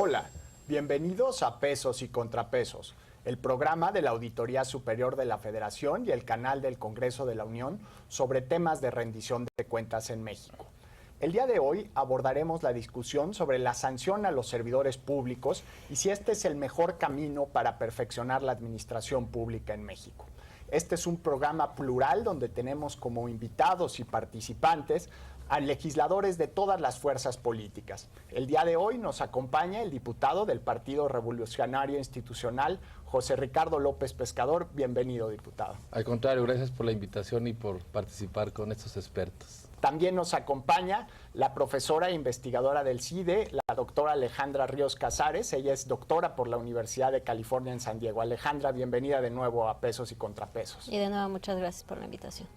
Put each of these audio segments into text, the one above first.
Hola, bienvenidos a Pesos y Contrapesos, el programa de la Auditoría Superior de la Federación y el canal del Congreso de la Unión sobre temas de rendición de cuentas en México. El día de hoy abordaremos la discusión sobre la sanción a los servidores públicos y si este es el mejor camino para perfeccionar la administración pública en México. Este es un programa plural donde tenemos como invitados y participantes a legisladores de todas las fuerzas políticas. El día de hoy nos acompaña el diputado del Partido Revolucionario Institucional, José Ricardo López Pescador. Bienvenido, diputado. Al contrario, gracias por la invitación y por participar con estos expertos. También nos acompaña la profesora e investigadora del CIDE, la doctora Alejandra Ríos Casares. Ella es doctora por la Universidad de California en San Diego. Alejandra, bienvenida de nuevo a Pesos y Contrapesos. Y de nuevo, muchas gracias por la invitación.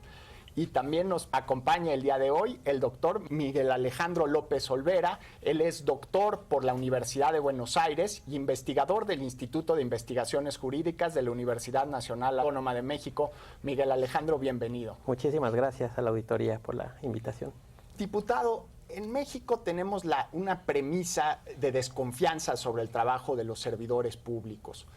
Y también nos acompaña el día de hoy el doctor Miguel Alejandro López Olvera. Él es doctor por la Universidad de Buenos Aires y investigador del Instituto de Investigaciones Jurídicas de la Universidad Nacional Autónoma de México. Miguel Alejandro, bienvenido. Muchísimas gracias a la auditoría por la invitación. Diputado, en México tenemos una premisa de desconfianza sobre el trabajo de los servidores públicos.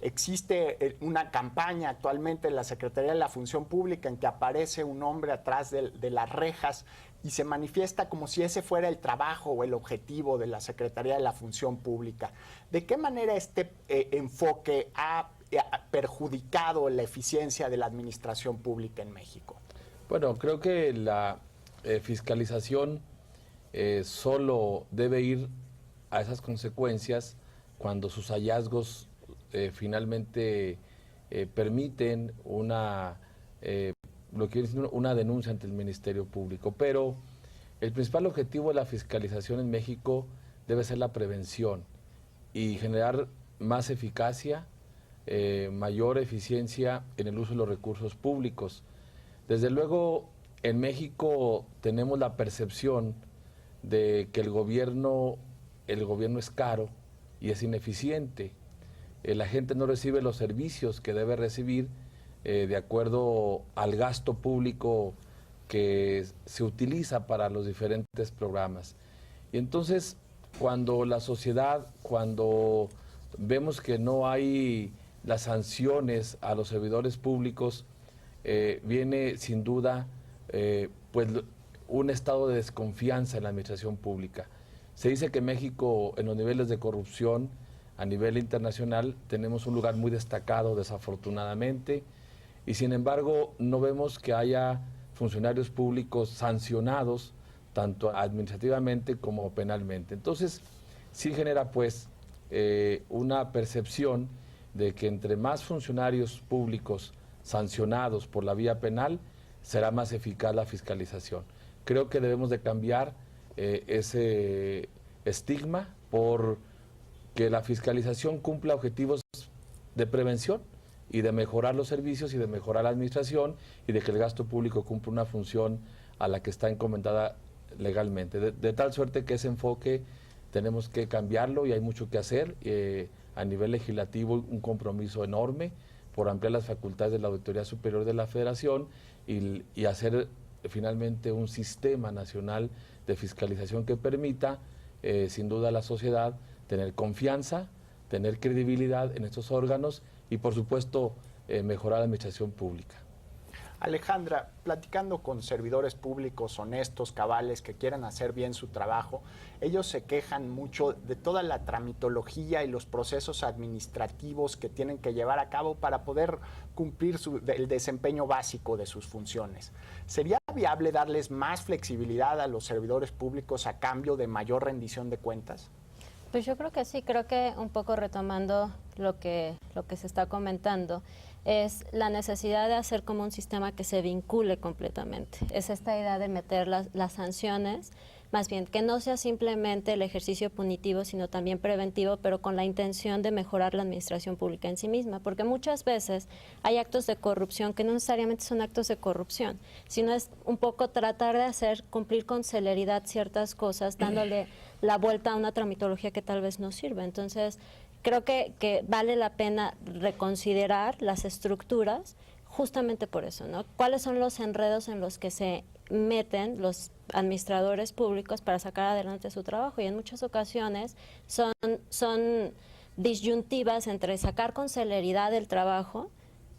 Existe una campaña actualmente en la Secretaría de la Función Pública en que aparece un hombre atrás de las rejas y se manifiesta como si ese fuera el trabajo o el objetivo de la Secretaría de la Función Pública. ¿De qué manera este enfoque ha perjudicado la eficiencia de la administración pública en México? Bueno, creo que la fiscalización solo debe ir a esas consecuencias cuando sus hallazgos finalmente permiten una denuncia ante el Ministerio Público. Pero el principal objetivo de la fiscalización en México debe ser la prevención y generar más eficacia, mayor eficiencia en el uso de los recursos públicos. Desde luego, en México tenemos la percepción de que el gobierno es caro y es ineficiente. La gente no recibe los servicios que debe recibir de acuerdo al gasto público que se utiliza para los diferentes programas. Y entonces, cuando la sociedad, cuando vemos que no hay las sanciones a los servidores públicos, viene sin duda pues un estado de desconfianza en la administración pública. Se dice que México, en los niveles de corrupción a nivel internacional, tenemos un lugar muy destacado, desafortunadamente, y sin embargo no vemos que haya funcionarios públicos sancionados, tanto administrativamente como penalmente. Entonces, sí genera pues una percepción de que entre más funcionarios públicos sancionados por la vía penal, será más eficaz la fiscalización. Creo que debemos de cambiar ese estigma por que la fiscalización cumpla objetivos de prevención y de mejorar los servicios y de mejorar la administración y de que el gasto público cumpla una función a la que está encomendada legalmente. De tal suerte que ese enfoque tenemos que cambiarlo y hay mucho que hacer. A nivel legislativo, un compromiso enorme por ampliar las facultades de la Auditoría Superior de la Federación y hacer finalmente un sistema nacional de fiscalización que permita, sin duda, a la sociedad tener confianza, tener credibilidad en estos órganos y, por supuesto, mejorar la administración pública. Alejandra, platicando con servidores públicos honestos, cabales, que quieran hacer bien su trabajo, ellos se quejan mucho de toda la tramitología y los procesos administrativos que tienen que llevar a cabo para poder cumplir el desempeño básico de sus funciones. ¿Sería viable darles más flexibilidad a los servidores públicos a cambio de mayor rendición de cuentas? Pues yo creo que sí, creo que un poco retomando lo que se está comentando, es la necesidad de hacer como un sistema que se vincule completamente. Es esta idea de meter las sanciones, más bien que no sea simplemente el ejercicio punitivo, sino también preventivo, pero con la intención de mejorar la administración pública en sí misma, porque muchas veces hay actos de corrupción que no necesariamente son actos de corrupción, sino es un poco tratar de hacer cumplir con celeridad ciertas cosas, dándole la vuelta a una tramitología que tal vez no sirve. Entonces, creo que vale la pena reconsiderar las estructuras justamente por eso, ¿no? ¿Cuáles son los enredos en los que se meten los administradores públicos para sacar adelante su trabajo, y en muchas ocasiones son disyuntivas entre sacar con celeridad el trabajo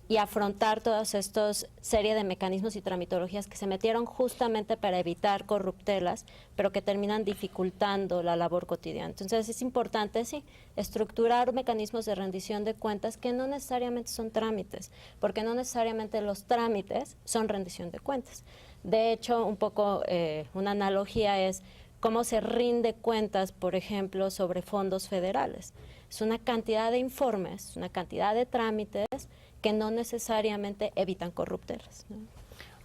y afrontar todos estos serie de mecanismos y tramitologías que se metieron justamente para evitar corruptelas, pero que terminan dificultando la labor cotidiana. Entonces es importante, sí, estructurar mecanismos de rendición de cuentas que no necesariamente son trámites, porque no necesariamente los trámites son rendición de cuentas. De hecho, un poco una analogía es cómo se rinde cuentas, por ejemplo, sobre fondos federales. Es una cantidad de informes, una cantidad de trámites que no necesariamente evitan corruptelas, ¿no?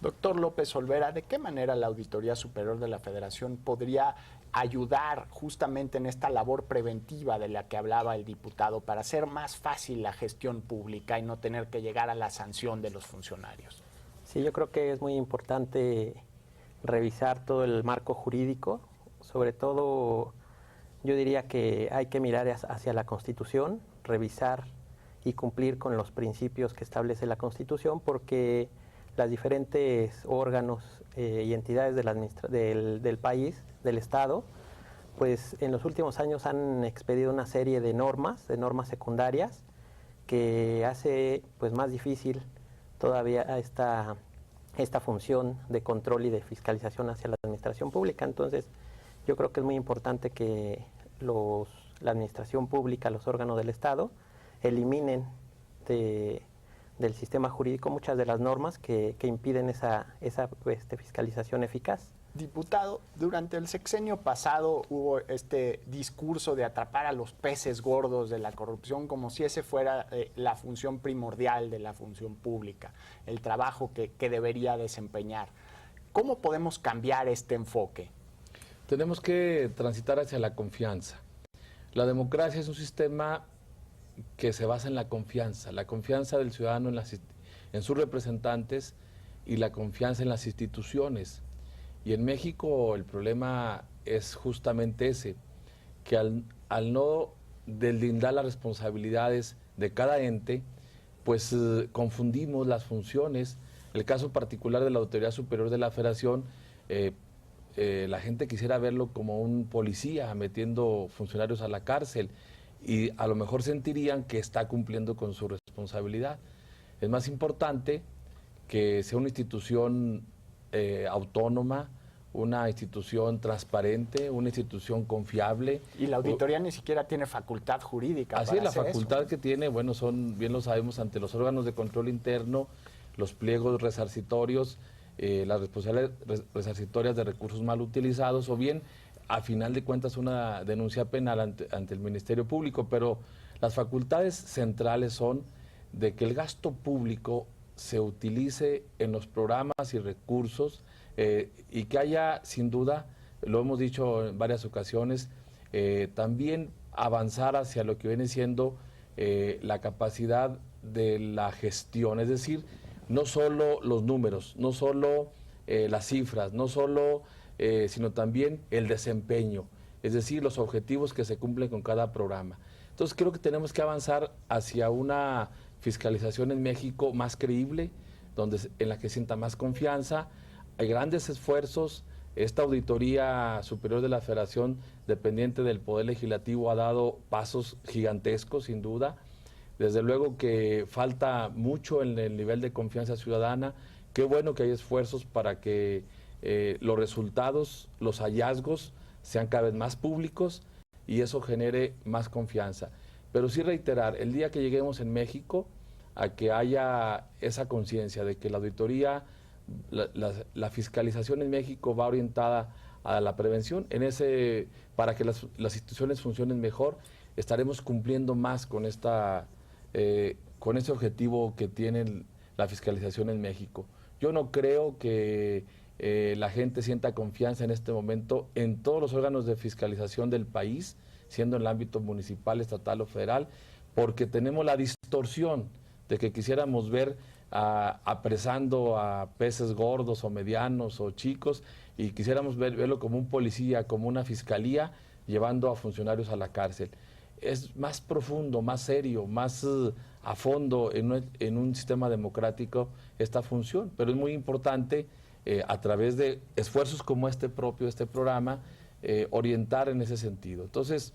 Doctor López Olvera, ¿de qué manera la Auditoría Superior de la Federación podría ayudar justamente en esta labor preventiva de la que hablaba el diputado para hacer más fácil la gestión pública y no tener que llegar a la sanción de los funcionarios? Sí, yo creo que es muy importante revisar todo el marco jurídico, sobre todo yo diría que hay que mirar hacia la Constitución, revisar y cumplir con los principios que establece la Constitución, porque los diferentes órganos y entidades del país, del Estado, pues en los últimos años han expedido una serie de normas secundarias, que hace pues más difícil todavía esta función de control y de fiscalización hacia la administración pública. Entonces, yo creo que es muy importante que la administración pública, los órganos del Estado, eliminen del sistema jurídico muchas de las normas que impiden esa fiscalización eficaz. Diputado, durante el sexenio pasado hubo este discurso de atrapar a los peces gordos de la corrupción como si ese fuera la función primordial de la función pública, el trabajo que debería desempeñar. ¿Cómo podemos cambiar este enfoque? Tenemos que transitar hacia la confianza. La democracia es un sistema que se basa en la confianza del ciudadano en sus representantes y la confianza en las instituciones. Y en México el problema es justamente ese, que al no deslindar las responsabilidades de cada ente, pues confundimos las funciones. El caso particular de la Auditoría Superior de la Federación, la gente quisiera verlo como un policía metiendo funcionarios a la cárcel, y a lo mejor sentirían que está cumpliendo con su responsabilidad. Es más importante que sea una institución autónoma, una institución transparente, una institución confiable. Y la auditoría ni siquiera tiene facultad jurídica. Así es, la hacer facultad eso, que tiene, bueno, bien lo sabemos, ante los órganos de control interno, los pliegos resarcitorios, las responsabilidades resarcitorias de recursos mal utilizados, o bien, a final de cuentas, una denuncia penal ante el Ministerio Público. Pero las facultades centrales son de que el gasto público se utilice en los programas y recursos, y que haya, sin duda, lo hemos dicho en varias ocasiones, también avanzar hacia lo que viene siendo la capacidad de la gestión, es decir, no solo los números, no solo las cifras, no solo, sino también el desempeño, es decir, los objetivos que se cumplen con cada programa. Entonces creo que tenemos que avanzar hacia una fiscalización en México más creíble, en la que sienta más confianza. Hay grandes esfuerzos. Esta Auditoría Superior de la Federación, dependiente del Poder Legislativo, ha dado pasos gigantescos, sin duda. Desde luego que falta mucho en el nivel de confianza ciudadana. Qué bueno que hay esfuerzos para que los resultados, los hallazgos sean cada vez más públicos y eso genere más confianza. Pero sí reiterar, el día que lleguemos en México a que haya esa conciencia de que la auditoría, la fiscalización en México va orientada a la prevención, para que las instituciones funcionen mejor, estaremos cumpliendo más con ese objetivo que tiene la fiscalización en México. Yo no creo que la gente sienta confianza en este momento en todos los órganos de fiscalización del país, siendo en el ámbito municipal, estatal o federal, porque tenemos la distorsión de que quisiéramos ver apresando a peces gordos o medianos o chicos, y quisiéramos verlo como un policía, como una fiscalía, llevando a funcionarios a la cárcel. Es más profundo, más serio, más a fondo en un sistema democrático esta función, pero es muy importante a través de esfuerzos como este programa, orientar en ese sentido. Entonces,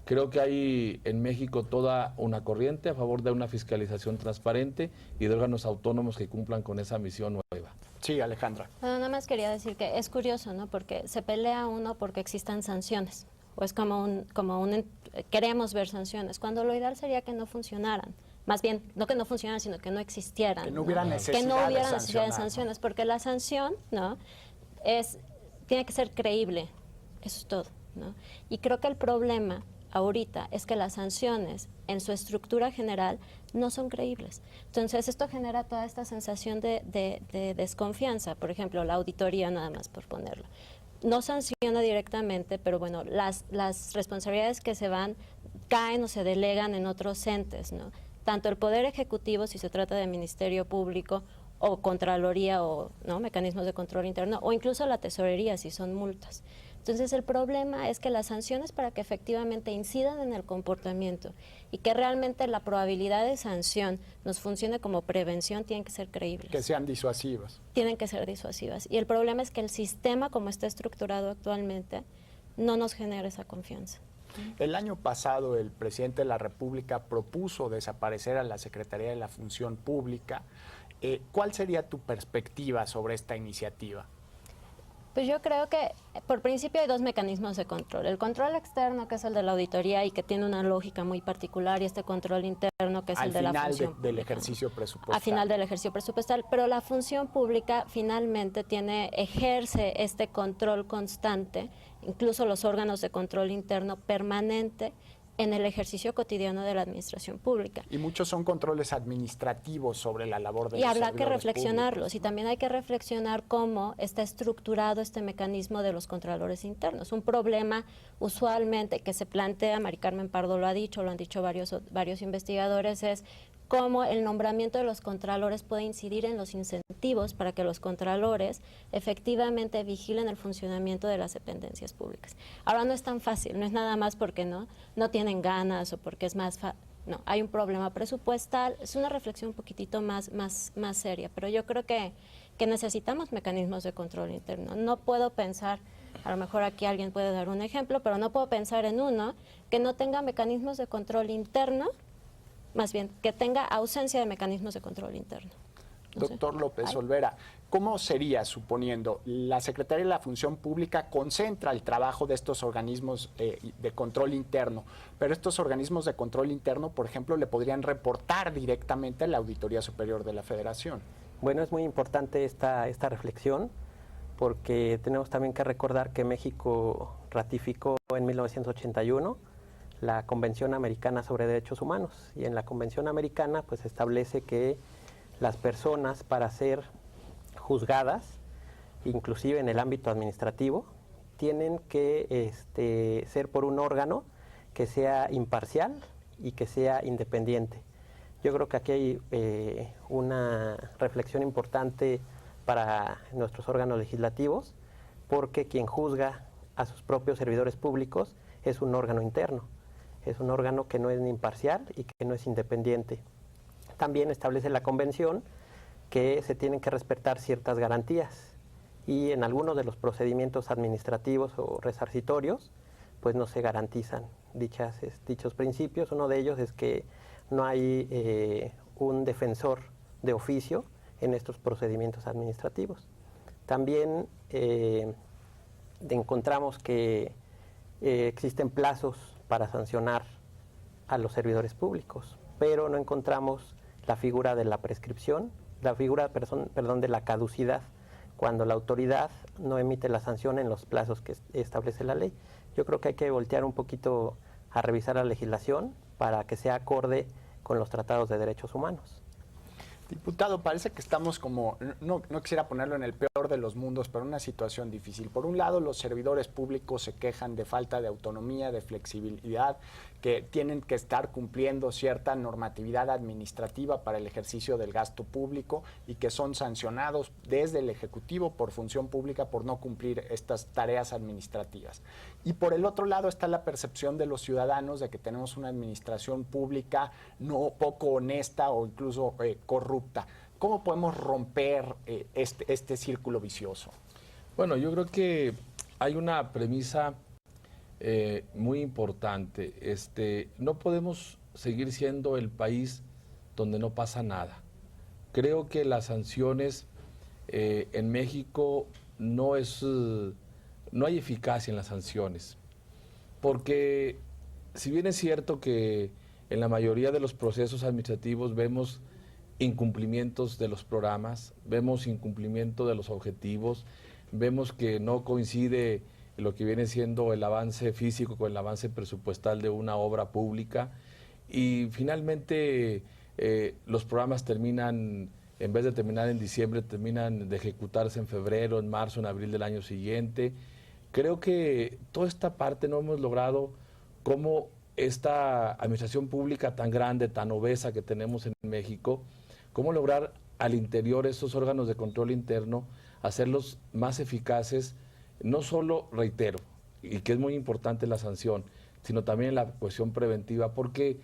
creo que hay en México toda una corriente a favor de una fiscalización transparente y de órganos autónomos que cumplan con esa misión nueva. Sí, Alejandra. Bueno, nada más quería decir que es curioso, ¿no? Porque se pelea uno porque existan sanciones, o es queremos ver sanciones, cuando lo ideal sería que no funcionaran. Más bien, no que no funcionaran, sino que no existieran. Que no hubiera necesidad que no hubiera de necesidad de sanciones, porque la sanción, ¿no? Tiene que ser creíble, eso es todo, ¿no? Y creo que el problema ahorita es que las sanciones en su estructura general no son creíbles. Entonces esto genera toda esta sensación de desconfianza. Por ejemplo, la auditoría, nada más por ponerlo, no sanciona directamente, pero bueno, las responsabilidades que se van caen o se delegan en otros entes, ¿no? Tanto el Poder Ejecutivo, si se trata de Ministerio Público, o Contraloría, o ¿no? mecanismos de control interno, o incluso la Tesorería, si son multas. Entonces el problema es que las sanciones, para que efectivamente incidan en el comportamiento y que realmente la probabilidad de sanción nos funcione como prevención, tienen que ser creíbles. Que sean disuasivas. Tienen que ser disuasivas. Y el problema es que el sistema, como está estructurado actualmente, no nos genera esa confianza. El año pasado el presidente de la República propuso desaparecer a la Secretaría de la Función Pública. ¿Cuál sería tu perspectiva sobre esta iniciativa? Pues yo creo que por principio hay dos mecanismos de control. El control externo, que es el de la auditoría y que tiene una lógica muy particular, y este control interno, que es el de la función pública. Del ejercicio presupuestal. Al final del ejercicio presupuestal. Pero la función pública finalmente ejerce este control constante, incluso los órganos de control interno permanente, en el ejercicio cotidiano de la administración pública. Y muchos son controles administrativos sobre la labor de los servidores públicos. Y habrá que reflexionarlos, públicos, ¿no? Y también hay que reflexionar cómo está estructurado este mecanismo de los controladores internos. Un problema usualmente que se plantea, Mari Carmen Pardo lo ha dicho, lo han dicho varios investigadores, es cómo el nombramiento de los contralores puede incidir en los incentivos para que los contralores efectivamente vigilen el funcionamiento de las dependencias públicas. Ahora no es tan fácil, no es nada más porque no tienen ganas o porque es más no, hay un problema presupuestal, es una reflexión un poquitito más seria, pero yo creo que necesitamos mecanismos de control interno. No puedo pensar, a lo mejor aquí alguien puede dar un ejemplo, pero no puedo pensar en uno que no tenga mecanismos de control interno, más bien que tenga ausencia de mecanismos de control interno. Doctor López Olvera, ¿cómo sería, suponiendo, la Secretaría de la Función Pública concentra el trabajo de estos organismos de control interno, pero estos organismos de control interno, por ejemplo, le podrían reportar directamente a la Auditoría Superior de la Federación? Bueno, es muy importante esta reflexión, porque tenemos también que recordar que México ratificó en 1981 la Convención Americana sobre Derechos Humanos, y en la Convención Americana pues establece que las personas, para ser juzgadas, inclusive en el ámbito administrativo, tienen que ser por un órgano que sea imparcial y que sea independiente. Yo creo que aquí hay una reflexión importante para nuestros órganos legislativos, porque quien juzga a sus propios servidores públicos es un órgano interno. Es un órgano que no es ni imparcial y que no es independiente. También establece la convención que se tienen que respetar ciertas garantías, y en algunos de los procedimientos administrativos o resarcitorios pues no se garantizan dichos principios. Uno de ellos es que no hay un defensor de oficio en estos procedimientos administrativos. También encontramos que existen plazos para sancionar a los servidores públicos, pero no encontramos la figura de la prescripción, la figura, de la caducidad, cuando la autoridad no emite la sanción en los plazos que establece la ley. Yo creo que hay que voltear un poquito a revisar la legislación para que sea acorde con los tratados de derechos humanos. Diputado, parece que estamos como, no quisiera ponerlo en el peor de los mundos, pero en una situación difícil. Por un lado, los servidores públicos se quejan de falta de autonomía, de flexibilidad, que tienen que estar cumpliendo cierta normatividad administrativa para el ejercicio del gasto público y que son sancionados desde el Ejecutivo por Función Pública por no cumplir estas tareas administrativas. Y por el otro lado está la percepción de los ciudadanos de que tenemos una administración pública no poco honesta o incluso corrupta. ¿Cómo podemos romper este círculo vicioso? Bueno, yo creo que hay una premisa muy importante. No podemos seguir siendo el país donde no pasa nada. Creo que las sanciones en México no hay eficacia en las sanciones, porque si bien es cierto que en la mayoría de los procesos administrativos vemos incumplimientos de los programas, vemos incumplimiento de los objetivos, vemos que no coincide lo que viene siendo el avance físico con el avance presupuestal de una obra pública, y finalmente los programas terminan, en vez de terminar en diciembre, terminan de ejecutarse en febrero, en marzo, en abril del año siguiente. Creo que toda esta parte no hemos logrado cómo esta administración pública tan grande, tan obesa que tenemos en México, cómo lograr al interior estos órganos de control interno, hacerlos más eficaces, no solo, reitero, y que es muy importante la sanción, sino también la cuestión preventiva, porque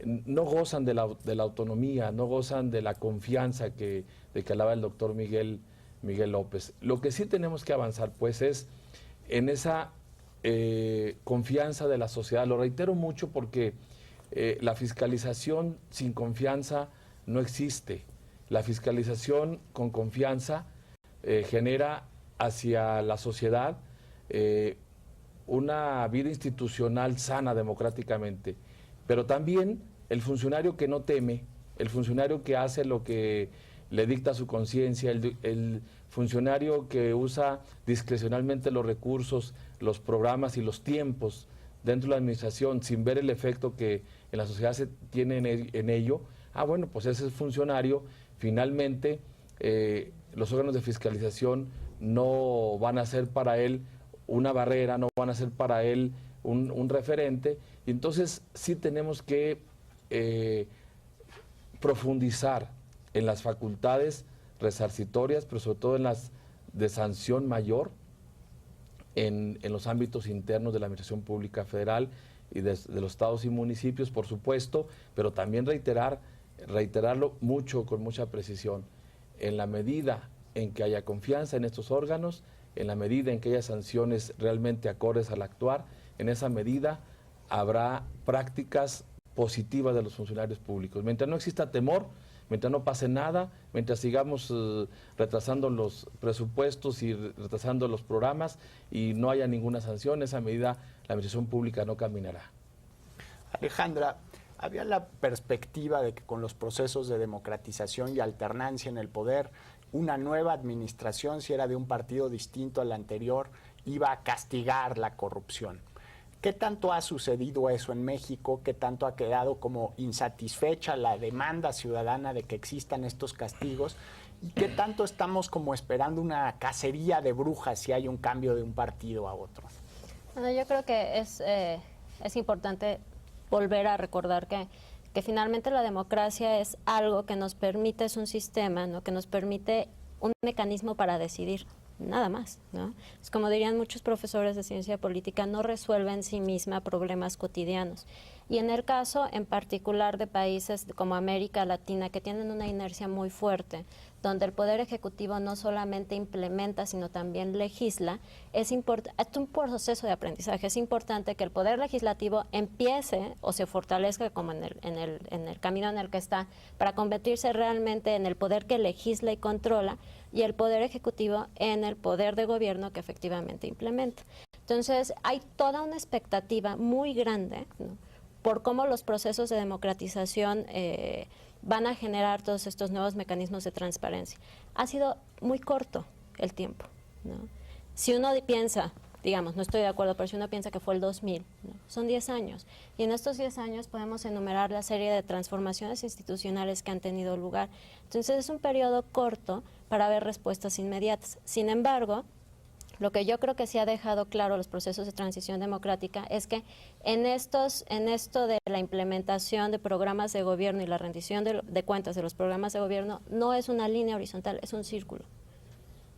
no gozan de la autonomía, no gozan de la confianza de que hablaba el doctor Miguel López. Lo que sí tenemos que avanzar, pues, es en esa confianza de la sociedad. Lo reitero mucho porque la fiscalización sin confianza no existe. La fiscalización con confianza genera hacia la sociedad una vida institucional sana democráticamente, pero también el funcionario que no teme, el funcionario que hace lo que le dicta su conciencia, el funcionario que usa discrecionalmente los recursos, los programas y los tiempos dentro de la administración sin ver el efecto que en la sociedad se tiene en ello, bueno, pues ese funcionario finalmente los órganos de fiscalización no van a ser para él una barrera, no van a ser para él un referente, y entonces sí tenemos que profundizar en las facultades resarcitorias, pero sobre todo en las de sanción mayor en los ámbitos internos de la Administración Pública Federal y de los estados y municipios, por supuesto, pero también reiterarlo mucho, con mucha precisión. En la medida en que haya confianza en estos órganos, en la medida en que haya sanciones realmente acordes al actuar, en esa medida habrá prácticas positivas de los funcionarios públicos. Mientras no exista temor, mientras no pase nada, mientras sigamos retrasando los presupuestos y retrasando los programas y no haya ninguna sanción, en esa medida la administración pública no caminará. Alejandra, había la perspectiva de que con los procesos de democratización y alternancia en el poder, una nueva administración, si era de un partido distinto al anterior, iba a castigar la corrupción. ¿Qué tanto ha sucedido eso en México? ¿Qué tanto ha quedado como insatisfecha la demanda ciudadana de que existan estos castigos? ¿Y qué tanto estamos como esperando una cacería de brujas si hay un cambio de un partido a otro? Bueno, yo creo que es importante volver a recordar que finalmente la democracia es algo que nos permite, es un sistema, ¿no?, que nos permite un mecanismo para decidir, nada más, ¿no? Es como dirían muchos profesores de ciencia política, no resuelve en sí misma problemas cotidianos. Y en el caso en particular de países como América Latina, que tienen una inercia muy fuerte, donde el Poder Ejecutivo no solamente implementa, sino también legisla, es un proceso de aprendizaje. Es importante que el Poder Legislativo empiece o se fortalezca como en el camino en el que está, para convertirse realmente en el poder que legisla y controla, y el Poder Ejecutivo en el poder de gobierno que efectivamente implementa. Entonces, hay toda una expectativa muy grande, ¿no?, por cómo los procesos de democratización van a generar todos estos nuevos mecanismos de transparencia. Ha sido muy corto el tiempo, ¿no? Si uno piensa, digamos, no estoy de acuerdo, pero si uno piensa que fue el 2000, ¿no?, son 10 años. Y en estos 10 años podemos enumerar la serie de transformaciones institucionales que han tenido lugar. Entonces, es un periodo corto para ver respuestas inmediatas. Sin embargo, lo que yo creo que sí ha dejado claro los procesos de transición democrática es que en esto de la implementación de programas de gobierno y la rendición de cuentas de los programas de gobierno no es una línea horizontal, es un círculo.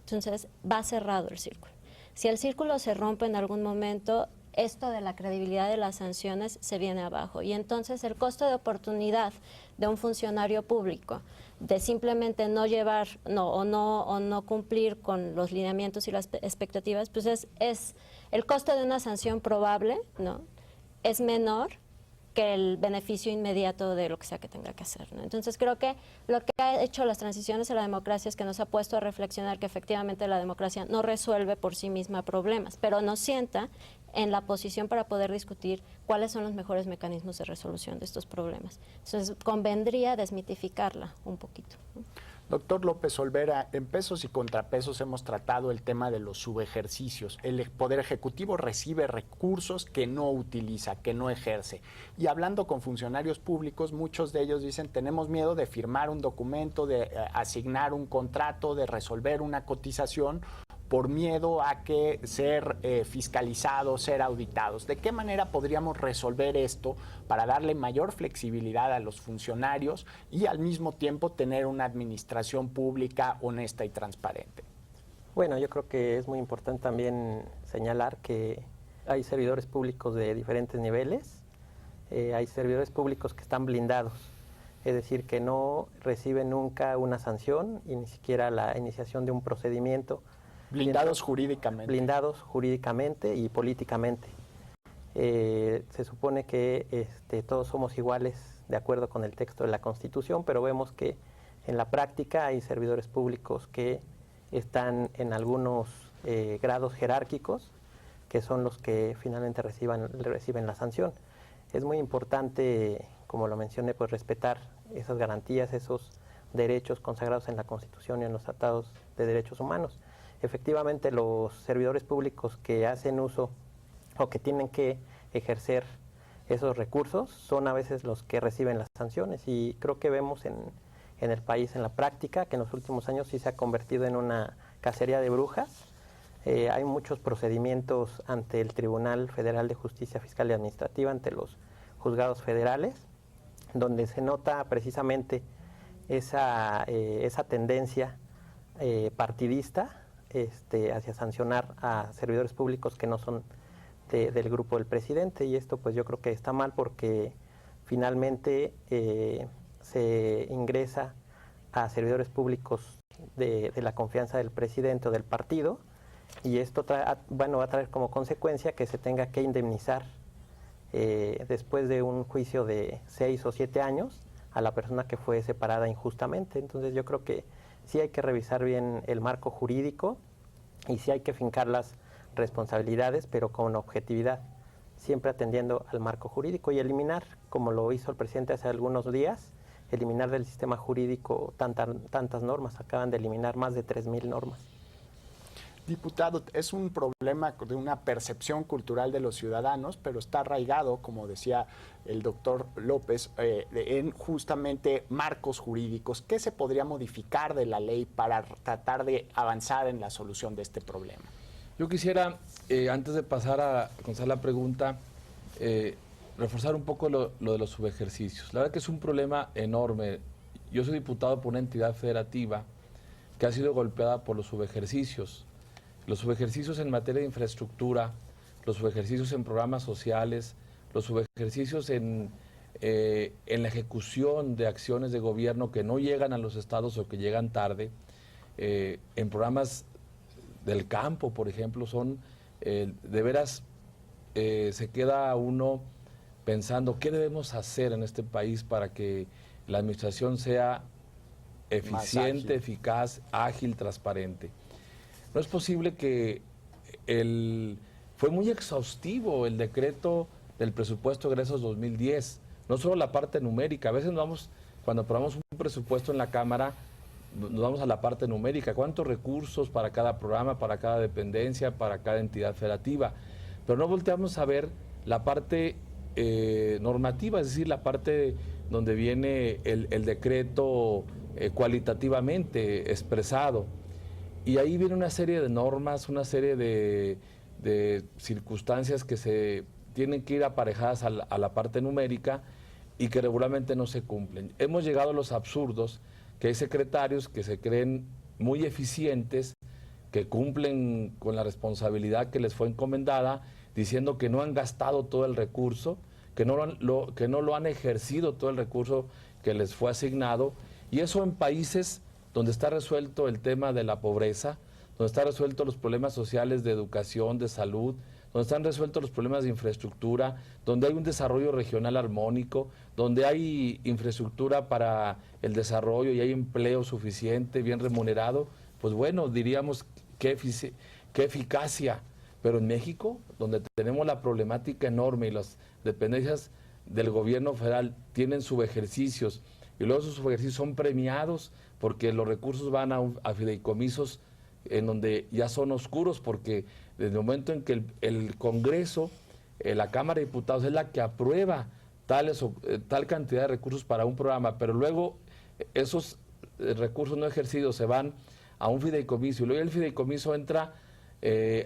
Entonces va cerrado el círculo. Si el círculo se rompe en algún momento, esto de la credibilidad de las sanciones se viene abajo. Y entonces el costo de oportunidad de un funcionario público de simplemente no llevar o no cumplir con los lineamientos y las expectativas, pues es el costo de una sanción probable, ¿no?, es menor que el beneficio inmediato de lo que sea que tenga que hacer, ¿no? Entonces creo que lo que ha hecho las transiciones a la democracia es que nos ha puesto a reflexionar que efectivamente la democracia no resuelve por sí misma problemas, pero nos sienta en la posición para poder discutir cuáles son los mejores mecanismos de resolución de estos problemas. Entonces convendría desmitificarla un poquito, ¿no? Doctor López Olvera, en Pesos y Contrapesos hemos tratado el tema de los subejercicios. El Poder Ejecutivo recibe recursos que no utiliza, que no ejerce. Y hablando con funcionarios públicos, muchos de ellos dicen, tenemos miedo de firmar un documento, de asignar un contrato, de resolver una cotización, por miedo a que ser fiscalizados, ser auditados. ¿De qué manera podríamos resolver esto para darle mayor flexibilidad a los funcionarios y al mismo tiempo tener una administración pública honesta y transparente? Bueno, yo creo que es muy importante también señalar que hay servidores públicos de diferentes niveles, hay servidores públicos que están blindados, es decir, que no reciben nunca una sanción y ni siquiera la iniciación de un procedimiento. Blindados jurídicamente. Blindados jurídicamente y políticamente. Se supone que todos somos iguales de acuerdo con el texto de la Constitución, pero vemos que en la práctica hay servidores públicos que están en algunos grados jerárquicos, que son los que finalmente reciben la sanción. Es muy importante, como lo mencioné, pues respetar esas garantías, esos derechos consagrados en la Constitución y en los tratados de derechos humanos. Efectivamente, los servidores públicos que hacen uso o que tienen que ejercer esos recursos son a veces los que reciben las sanciones, y creo que vemos en el país, en la práctica, que en los últimos años sí se ha convertido en una cacería de brujas. Hay muchos procedimientos ante el Tribunal Federal de Justicia Fiscal y Administrativa, ante los juzgados federales, donde se nota precisamente esa tendencia partidista hacia sancionar a servidores públicos que no son del grupo del presidente, y esto pues yo creo que está mal, porque finalmente se ingresa a servidores públicos de la confianza del presidente o del partido, y esto va a traer como consecuencia que se tenga que indemnizar después de un juicio de 6 o 7 años a la persona que fue separada injustamente. Entonces yo creo que sí hay que revisar bien el marco jurídico y sí hay que fincar las responsabilidades, pero con objetividad, siempre atendiendo al marco jurídico, y eliminar, como lo hizo el presidente hace algunos días, eliminar del sistema jurídico tantas normas. Acaban de eliminar más de 3,000 normas. Diputado, es un problema de una percepción cultural de los ciudadanos, pero está arraigado, como decía el doctor López, en justamente marcos jurídicos. ¿Qué se podría modificar de la ley para tratar de avanzar en la solución de este problema? Yo quisiera, antes de pasar a contestar la pregunta, reforzar un poco lo de los subejercicios. La verdad que es un problema enorme. Yo soy diputado por una entidad federativa que ha sido golpeada por los subejercicios. Los subejercicios en materia de infraestructura, los subejercicios en programas sociales, los subejercicios en la ejecución de acciones de gobierno que no llegan a los estados o que llegan tarde, en programas del campo, por ejemplo, son de veras, se queda uno pensando qué debemos hacer en este país para que la administración sea eficiente, eficaz, ágil, transparente. No es posible que fue muy exhaustivo el decreto del presupuesto de egresos 2010, no solo la parte numérica. A veces cuando aprobamos un presupuesto en la Cámara, nos vamos a la parte numérica, cuántos recursos para cada programa, para cada dependencia, para cada entidad federativa, pero no volteamos a ver la parte normativa, es decir, la parte donde viene el decreto cualitativamente expresado. Y ahí viene una serie de normas, una serie de circunstancias que se tienen que ir aparejadas a la parte numérica y que regularmente no se cumplen. Hemos llegado a los absurdos que hay secretarios que se creen muy eficientes, que cumplen con la responsabilidad que les fue encomendada, diciendo que no han gastado todo el recurso, que no lo han ejercido todo el recurso que les fue asignado, y eso en países donde está resuelto el tema de la pobreza, donde están resueltos los problemas sociales de educación, de salud, donde están resueltos los problemas de infraestructura, donde hay un desarrollo regional armónico, donde hay infraestructura para el desarrollo y hay empleo suficiente, bien remunerado, pues bueno, diríamos qué eficacia. Pero en México, donde tenemos la problemática enorme y las dependencias del gobierno federal tienen subejercicios y luego esos subejercicios son premiados porque los recursos van a fideicomisos en donde ya son oscuros, porque desde el momento en que el Congreso, la Cámara de Diputados es la que aprueba tal cantidad de recursos para un programa, pero luego esos recursos no ejercidos se van a un fideicomiso y luego el fideicomiso entra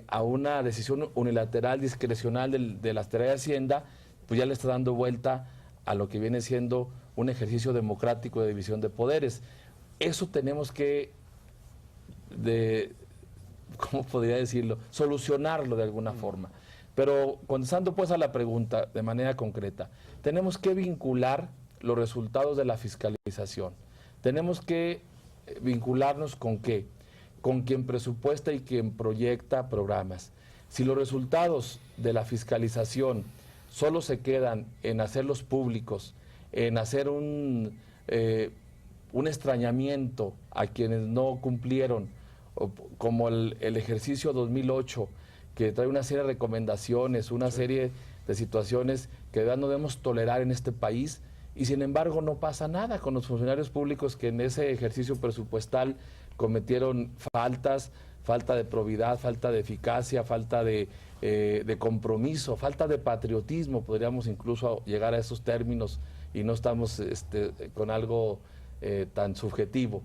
a una decisión unilateral, discrecional de la Secretaría de Hacienda, pues ya le está dando vuelta a lo que viene siendo un ejercicio democrático de división de poderes. Eso tenemos que, ¿cómo podría decirlo? Solucionarlo de alguna forma. Pero contestando pues a la pregunta de manera concreta, tenemos que vincular los resultados de la fiscalización. Tenemos que vincularnos ¿con qué? Con quien presupuesta y quien proyecta programas. Si los resultados de la fiscalización solo se quedan en hacerlos públicos, en hacer un extrañamiento a quienes no cumplieron, como el ejercicio 2008, que trae una serie de recomendaciones, una serie de situaciones que de verdad no debemos tolerar en este país, y sin embargo no pasa nada con los funcionarios públicos que en ese ejercicio presupuestal cometieron falta de probidad, falta de eficacia, falta de compromiso, falta de patriotismo, podríamos incluso llegar a esos términos y no estamos con algo tan subjetivo.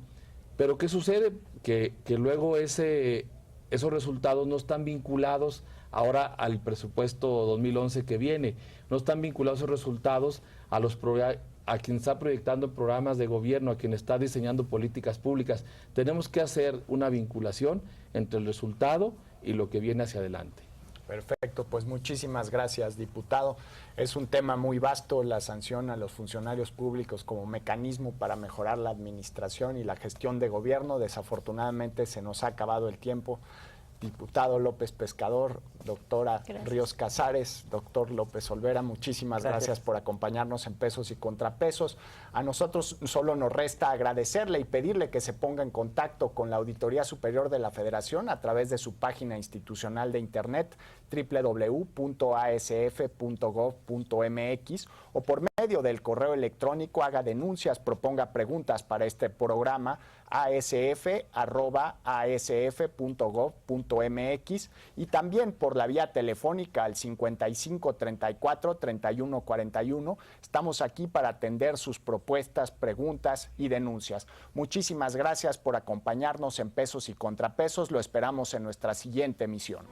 Pero ¿qué sucede? Que luego esos resultados no están vinculados ahora al presupuesto 2011 que viene, no están vinculados esos resultados a quien está proyectando programas de gobierno, a quien está diseñando políticas públicas. Tenemos que hacer una vinculación entre el resultado y lo que viene hacia adelante. Perfecto, pues muchísimas gracias, diputado. Es un tema muy vasto, la sanción a los funcionarios públicos como mecanismo para mejorar la administración y la gestión de gobierno. Desafortunadamente se nos ha acabado el tiempo. Diputado López Pescador, doctora Ríos Casares, doctor López Olvera, muchísimas gracias por acompañarnos en Pesos y Contrapesos. A nosotros solo nos resta agradecerle y pedirle que se ponga en contacto con la Auditoría Superior de la Federación a través de su página institucional de internet www.asf.gov.mx o por medio del correo electrónico haga denuncias, proponga preguntas para este programa asf@asf.gov.mx y también por la vía telefónica al 55 34 31 41. Estamos aquí para atender sus propuestas, preguntas y denuncias. Muchísimas gracias por acompañarnos en Pesos y Contrapesos. Lo esperamos en nuestra siguiente emisión.